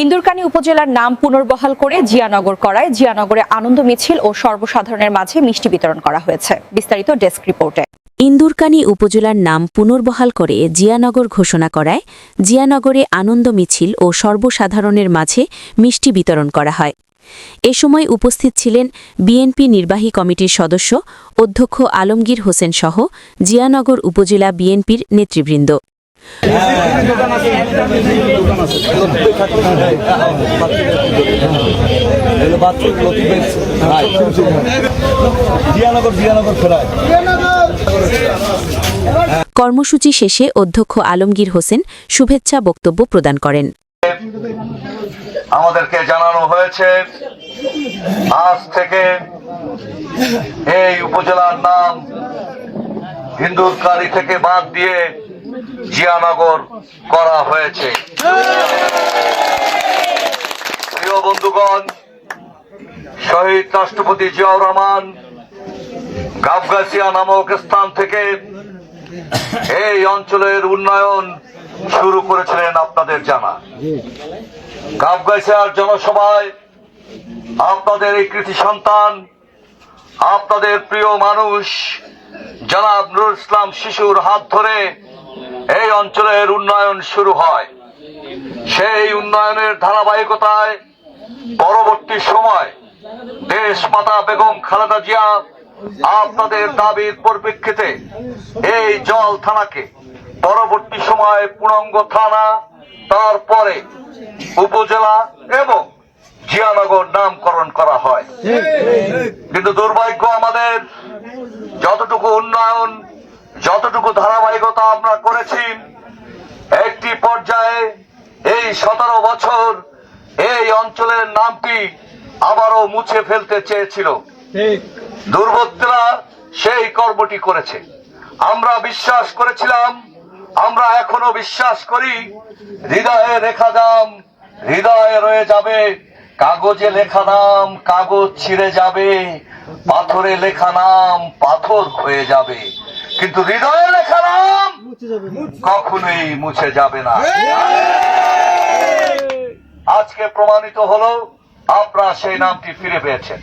ইন্দুরকানী উপজেলার নাম পুনর্বহাল করে জিয়ানগর করায় জিয়ানগরে আনন্দ মিছিল ও সর্বসাধারণের মাঝে মিষ্টি বিতরণ করা হয়েছে। বিস্তারিত ডেস্ক রিপোর্টে। ইন্দুরকানী উপজেলার নাম পুনর্বহাল করে জিয়ানগর ঘোষণা করায় জিয়ানগরে আনন্দ মিছিল ও সর্বসাধারণের মাঝে মিষ্টি বিতরণ করা হয়। এ সময় উপস্থিত ছিলেন বিএনপি নির্বাহী কমিটির সদস্য অধ্যক্ষ আলমগীর হোসেন সহ জিয়ানগর উপজেলা বিএনপির নেতৃবৃন্দ। কর্মসূচি শেষে অধ্যক্ষ আলমগীর হোসেন শুভেচ্ছা বক্তব্য প্রদান করেন। আমাদেরকে জানানো হয়েছে আজ থেকে এই উপজেলার নাম ইন্দুরকানী থেকে বাদ দিয়ে জিয়ানগর করা হয়েছে। প্রিয় বন্ধুগণ, শহীদ রাষ্ট্রপতি জিয়াউর রহমান গাবগাছিয়া নামক স্থান থেকে এই অঞ্চলের উন্নয়ন শুরু করেছিলেন আপনাদের জানা। গাবগাছিয়ার জনসভায় আপনাদের এই কৃতি সন্তান, আপনাদের প্রিয় মানুষ জনাব নুরুল ইসলাম শিশুর হাত ধরে এই অঞ্চলের উন্নয়ন শুরু হয়। সেই উন্নয়নের ধারাবাহিকতায় পরবর্তী সময় দেশ মাতা বেগম খালেদা জিয়া আপনাদের দাবির পরিপ্রেক্ষিতে এই জল থানাকে পরবর্তী সময়ে পূর্ণাঙ্গ থানা, তারপরে উপজেলা এবং জিয়ানগর নামকরণ করা হয়। কিন্তু দুর্ভাগ্য আমাদের, যতটুকু উন্নয়ন, যতটুকু ধারাবাহিকতা আমরা করেছি, একটি পর্যায়ে এই 17 বছর এই অঞ্চলের নামটি আবারও মুছে ফেলতে চেয়েছিল। দুর্বৃত্তরা সেই কর্মটি করেছে। আমরা বিশ্বাস করেছিলাম, আমরা এখনো বিশ্বাস করি, হৃদয়ে লেখা নাম হৃদয়ে রয়ে যাবে, কাগজে লেখা নাম কাগজ ছিঁড়ে যাবে, পাথরে লেখা নাম পাথর হয়ে যাবে, কিন্তু হৃদয়ে লেখা নাম কখনোই মুছে যাবে না। আজকে প্রমাণিত হলো আপনারা সেই নামটি ফিরে পেয়েছেন।